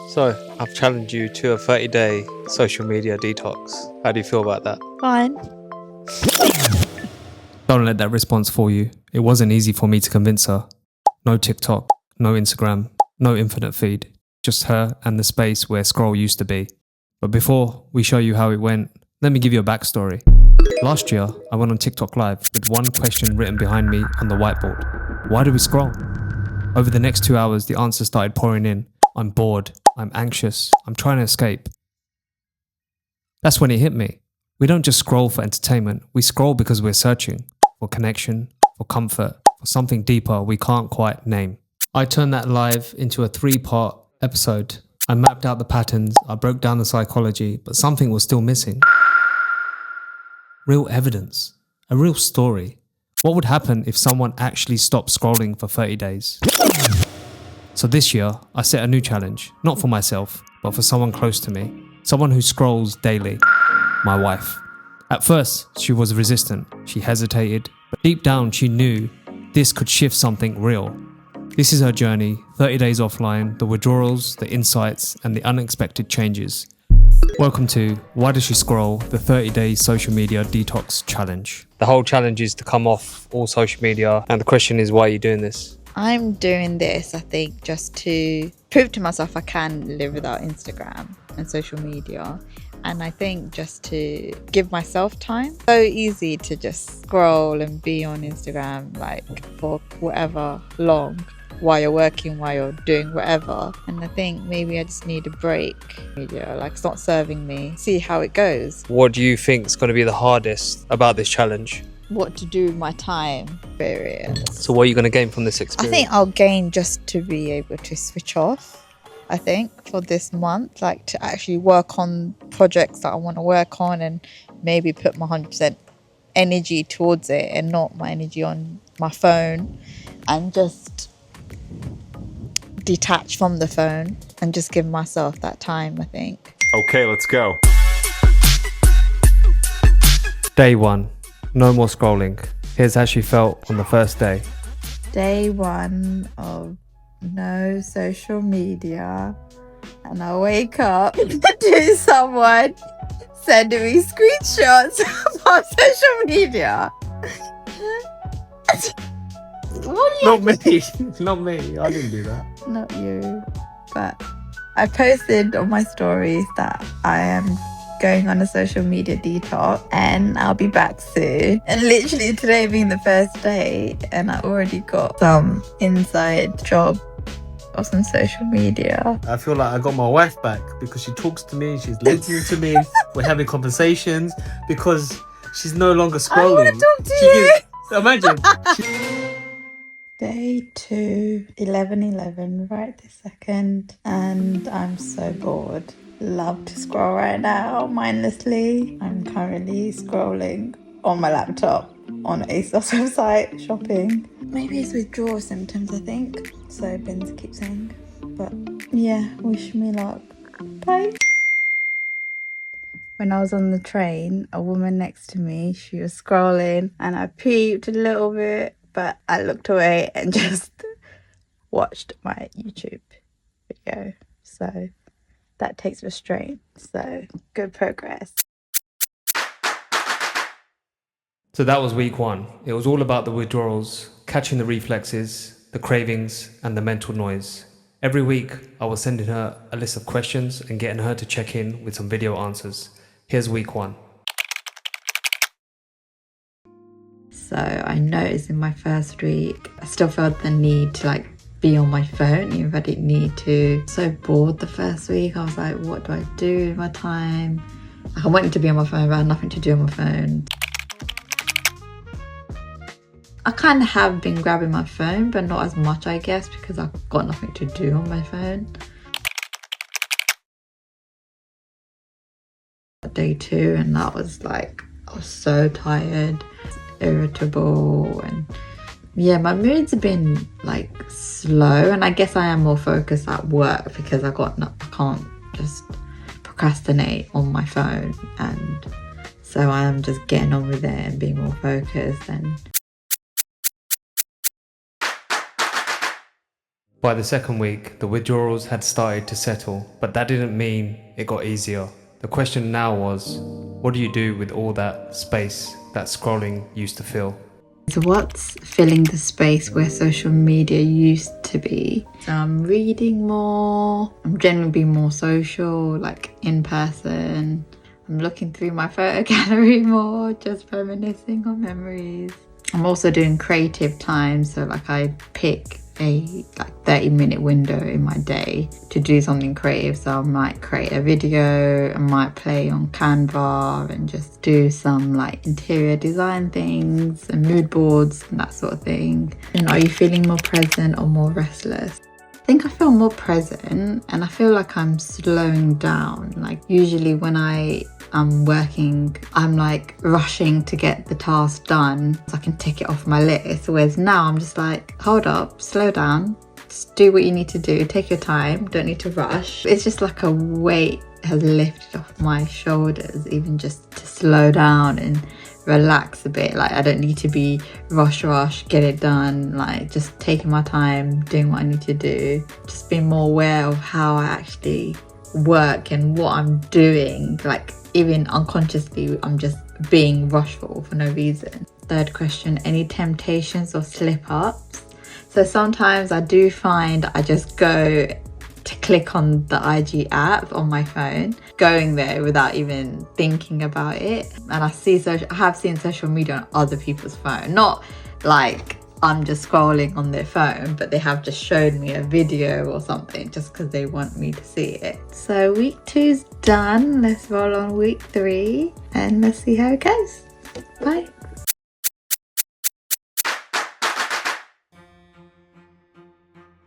So, I've challenged you to a 30-day social media detox. How do you feel about that? Fine. Don't let that response fool you. It wasn't easy for me to convince her. No TikTok, no Instagram, no infinite feed. Just her and the space where scroll used to be. But before we show you how it went, let me give you a backstory. Last year, I went on TikTok Live with one question written behind me on the whiteboard. Why do we scroll? Over the next 2 hours, the answers started pouring in. I'm bored. I'm anxious. I'm trying to escape. That's when it hit me. We don't just scroll for entertainment. We scroll because we're searching for connection, for comfort, for something deeper we can't quite name. I turned that live into a 3-part episode. I mapped out the patterns, I broke down the psychology, but something was still missing. Real evidence, a real story. What would happen if someone actually stopped scrolling for 30 days? So this year, I set a new challenge, not for myself, but for someone close to me, someone who scrolls daily, my wife. At first, she was resistant, she hesitated, but deep down she knew this could shift something real. This is her journey, 30 days offline, the withdrawals, the insights, and the unexpected changes. Welcome to Why Does She Scroll? The 30-day social media detox challenge. The whole challenge is to come off all social media, and the question is, why are you doing this? I'm doing this, I think, just to prove to myself I can live without Instagram and social media. And I think just to give myself time. So easy to just scroll and be on Instagram like for whatever long while you're working, while you're doing whatever. And I think maybe I just need a break. Media, like, it's not serving me. See how it goes. What do you think is going to be the hardest about this challenge? What to do with my time experience. So what are you going to gain from this I experience? think I'll gain just to be able to switch off, I think, for this month, like to actually work on projects that I want to work on and maybe put my 100% energy towards it and not my energy on my phone, and just detach from the phone and just give myself that time, I think. Okay, let's go. Day 1. No more scrolling. Here's how she felt on the first day. Day 1 of no social media, and I wake up to someone sending me screenshots of social media. What Not me. Not me. I didn't do that. Not you, but I posted on my stories that I am going on a social media detox and I'll be back soon. And literally today being the first day, and I already got some inside job of some social media. I feel like I got my wife back because she talks to me, she's listening to me, we're having conversations because she's no longer scrolling. I want to talk to you. Imagine. Day 2, 11:11 right this second, and I'm so bored. Love to scroll right now mindlessly. I'm currently scrolling on my laptop on ASOS website shopping. Maybe it's withdrawal symptoms, I think. So Ben's keep saying. But yeah, wish me luck. Bye. When I was on the train, a woman next to me, she was scrolling and I peeped a little bit, but I looked away and just watched my YouTube video. So that takes restraint. So good progress. So that was week 1. It was all about the withdrawals, catching the reflexes, the cravings, and the mental noise. Every week, I was sending her a list of questions and getting her to check in with some video answers. Here's week 1. So I noticed in my first week, I still felt the need to be on my phone, even if I didn't need to. So bored the first week. I was like, what do I do with my time? I wanted to be on my phone, but I had nothing to do on my phone. I kind of have been grabbing my phone, but not as much, I guess, because I've got nothing to do on my phone. Day 2, and that was I was so tired, irritable, and yeah, my moods have been slow, and I guess I am more focused at work because I can't just procrastinate on my phone, and so I am just getting on with it and being more focused. And By the second week, the withdrawals had started to settle, but that didn't mean it got easier. The question now was, what do you do with all that space that scrolling used to fill? So what's filling the space where social media used to be? So I'm reading more, I'm generally being more social, like in person. I'm looking through my photo gallery more, just reminiscing on memories. I'm also doing creative time, so like I pick a 30-minute window in my day to do something creative. So I might create a video, I might play on Canva and just do some like interior design things and mood boards and that sort of thing. And are you feeling more present or more restless? I think I feel more present, and I feel like I'm slowing down. Like usually when I'm working, I'm like rushing to get the task done so I can tick it off my list. Whereas now I'm just like, hold up, slow down, just do what you need to do, take your time, don't need to rush. It's just like a weight has lifted off my shoulders, even just to slow down and relax a bit. Like I don't need to be rush, get it done, like just taking my time, doing what I need to do, just being more aware of how I actually work and what I'm doing. Like even unconsciously, I'm just being rushful for no reason. Third question, any temptations or slip-ups? So sometimes I do find I just go to click on the IG app on my phone, going there without even thinking about it. And I have seen social media on other people's phone, not like I'm just scrolling on their phone, but they have just shown me a video or something just because they want me to see it. So week 2's done. Let's roll on week 3 and let's see how it goes. Bye.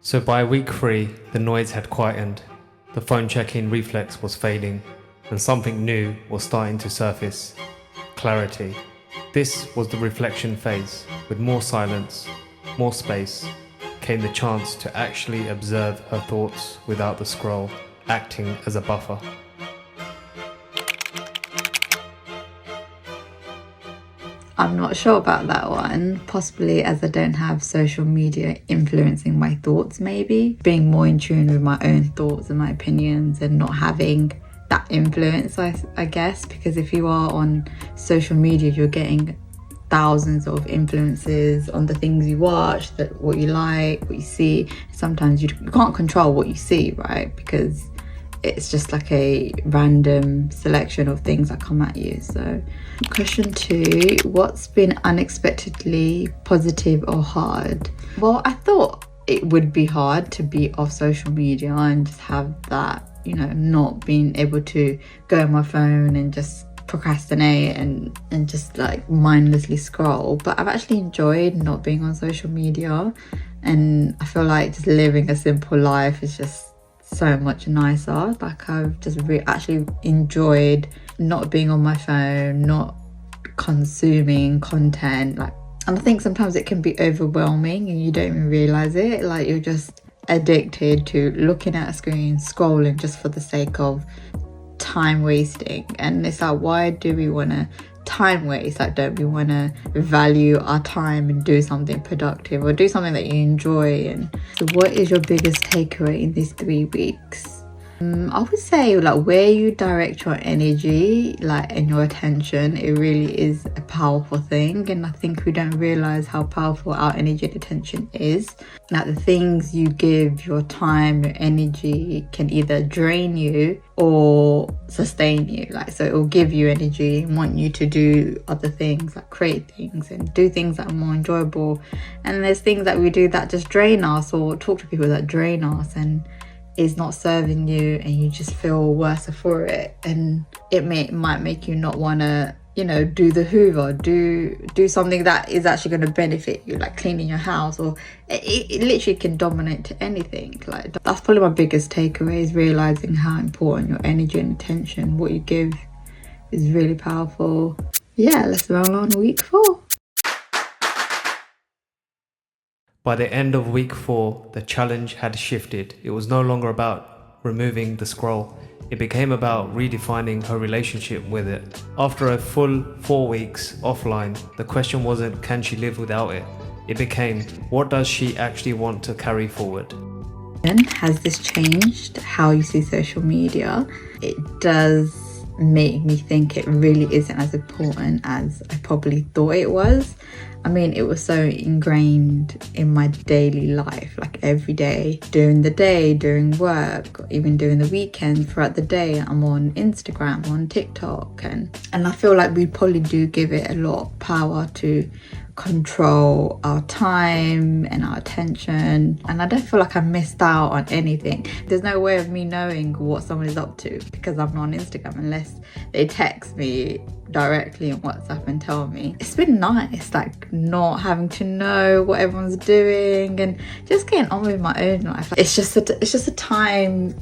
So by week 3, the noise had quietened, the phone check-in reflex was fading, and something new was starting to surface: clarity. This was the reflection phase. With more silence, more space, came the chance to actually observe her thoughts without the scroll acting as a buffer. I'm not sure about that one, possibly as I don't have social media influencing my thoughts, maybe. Being more in tune with my own thoughts and my opinions and not having that influence, I guess, because if you are on social media, you're getting thousands of influences on the things you watch, what you like, what you see. Sometimes you can't control what you see, right? Because it's just like a random selection of things that come at you. So question 2, what's been unexpectedly positive or hard? Well, I thought it would be hard to be off social media and just have that, not being able to go on my phone and just procrastinate and just like mindlessly scroll. But I've actually enjoyed not being on social media, and I feel like just living a simple life is just so much nicer. Like I've just actually enjoyed not being on my phone, not consuming content. And I think sometimes it can be overwhelming and you don't even realize it. Like you're just addicted to looking at a screen, scrolling just for the sake of time wasting. And it's like, why do we want to time waste? Like, don't we want to value our time and do something productive or do something that you enjoy? And so what is your biggest takeaway in these 3 weeks? I would say like where you direct your energy and your attention, it really is a powerful thing. And I think we don't realize how powerful our energy and attention is. Like the things you give your time, your energy can either drain you or sustain you. So it will give you energy and want you to do other things, like create things and do things that are more enjoyable. And there's things that we do that just drain us, or talk to people that drain us and is not serving you, and you just feel worse for it. And it might make you not want to do the hoover, do something that is actually going to benefit you, like cleaning your house, or it literally can dominate to anything. Like that's probably my biggest takeaway, is realizing how important your energy and attention, what you give, is really powerful. Yeah, let's roll on week 4. By the end of week 4, the challenge had shifted. It was no longer about removing the scroll. It became about redefining her relationship with it. After a full 4 weeks offline, the question wasn't, can she live without it? It became, what does she actually want to carry forward? And has this changed how you see social media? It does make me think it really isn't as important as I probably thought it was. I mean, it was so ingrained in my daily life, like every day, during the day, during work, even during the weekend, throughout the day, I'm on Instagram, on TikTok, and I feel like we probably do give it a lot of power to control our time and our attention, and I don't feel like I missed out on anything. There's no way of me knowing what someone is up to because I'm not on Instagram unless they text me directly on WhatsApp and tell me. It's been nice, like not having to know what everyone's doing and just getting on with my own life. Like, it's just a time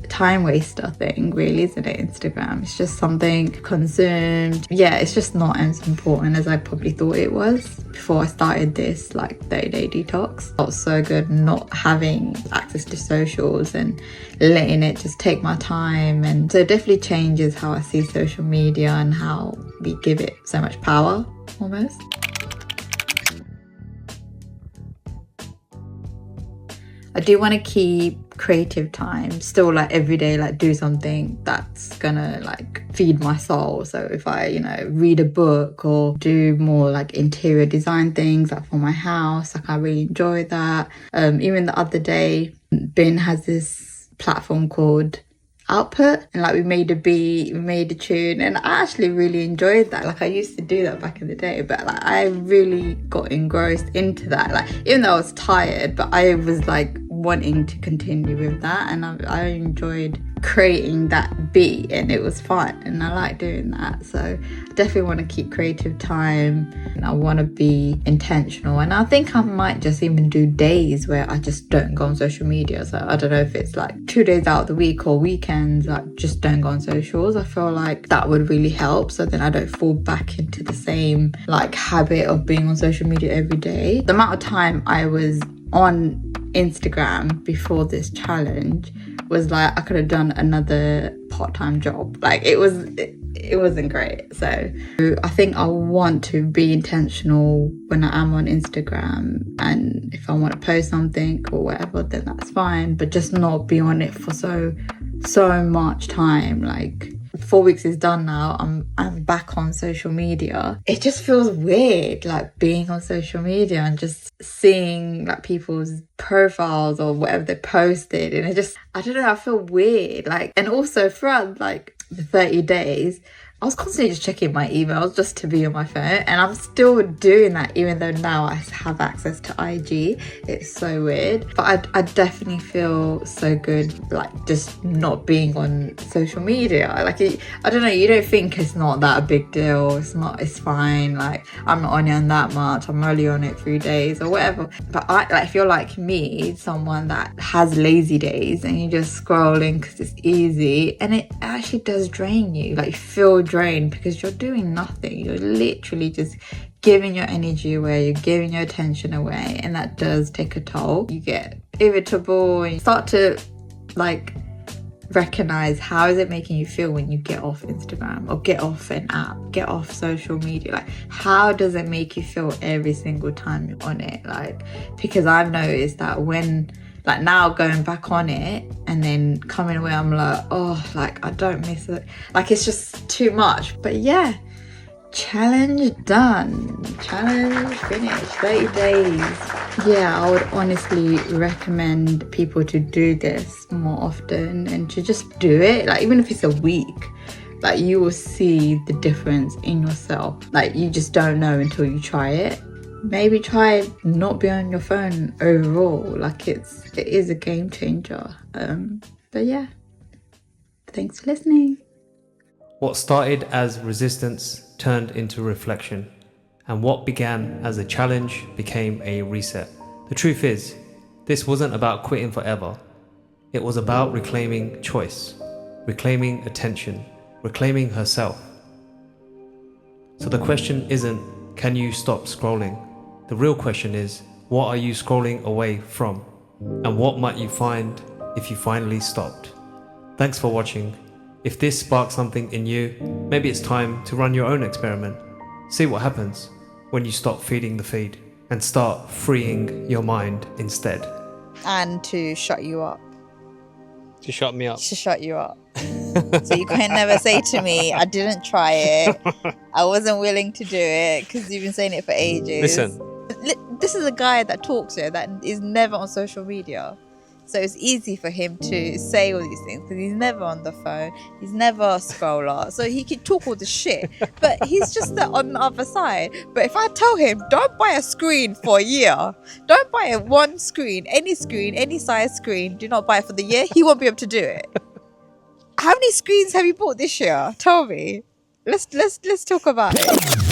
waster thing, really, isn't it? Instagram, it's just something consumed. Yeah, it's just not as important as I probably thought it was before I started this like 30-day detox. It felt so good not having access to socials and letting it just take my time, and so it definitely changes how I see social media and how we give it so much power almost. I do want to keep creative time still, like every day, like do something that's gonna like feed my soul. So if I, read a book or do more like interior design things like for my house, like I really enjoy that. Even the other day, Ben has this platform called Output, and like we made a beat, we made a tune, and I actually really enjoyed that. Like I used to do that back in the day, but like I really got engrossed into that, like even though I was tired, but I was like wanting to continue with that, and I enjoyed creating that beat, and it was fun, and I like doing that. So I definitely want to keep creative time, and I want to be intentional, and I think I might just even do days where I just don't go on social media. So I don't know if it's like 2 days out of the week or weekends, like just don't go on socials. I feel like that would really help, so then I don't fall back into the same like habit of being on social media every day. The amount of time I was on Instagram before this challenge was like I could have done another part-time job. Like it wasn't great. So I think I want to be intentional when I am on Instagram, and if I want to post something or whatever, then that's fine, but just not be on it for so much time. Like 4 weeks is done now, I'm back on social media. It just feels weird, like being on social media and just seeing like people's profiles or whatever they posted, and I don't know, I feel weird. Like, and also throughout like the 30 days, I was constantly just checking my emails just to be on my phone, and I'm still doing that even though now I have access to IG. It's so weird, but I definitely feel so good like just not being on social media. Like I don't know, you don't think it's not that a big deal. It's fine. Like I'm not on it that much. I'm only on it 3 days or whatever. But if you're like me, someone that has lazy days and you're just scrolling because it's easy, and it actually does drain you. Like you feel drained because you're doing nothing. You're literally just giving your energy away, you're giving your attention away, and that does take a toll. You get irritable and you start to like recognize how is it making you feel when you get off Instagram or get off an app, get off social media. Like how does it make you feel every single time you're on it? Like, because I've noticed that when like now going back on it and then coming away, I'm like, oh, like I don't miss it. Like it's just too much. But yeah, challenge done, challenge finished, 30 days. Yeah, I would honestly recommend people to do this more often and to just do it. Like even if it's a week, like you will see the difference in yourself. Like you just don't know until you try it. Maybe try not be on your phone overall. Like it is a game changer. But yeah, thanks for listening. What started as resistance turned into reflection, and what began as a challenge became a reset. The truth is, this wasn't about quitting forever. It was about reclaiming choice, reclaiming attention, reclaiming herself. So the question isn't, can you stop scrolling? The real question is, what are you scrolling away from? And what might you find if you finally stopped? Thanks for watching. If this sparks something in you, maybe it's time to run your own experiment. See what happens when you stop feeding the feed and start freeing your mind instead. And to shut you up. To shut me up. to shut you up. So you can never say to me, I didn't try it. I wasn't willing to do it because you've been saying it for ages. Listen, This is a guy that talks here that is never on social media. So it's easy for him to say all these things because he's never on the phone. He's never a scroller. So he can talk all the shit. But he's just on the other side. But if I tell him, don't buy a screen for a year. Don't buy one screen, any size screen. Do not buy it for the year. He won't be able to do it. How many screens have you bought this year? Tell me. Let's talk about it.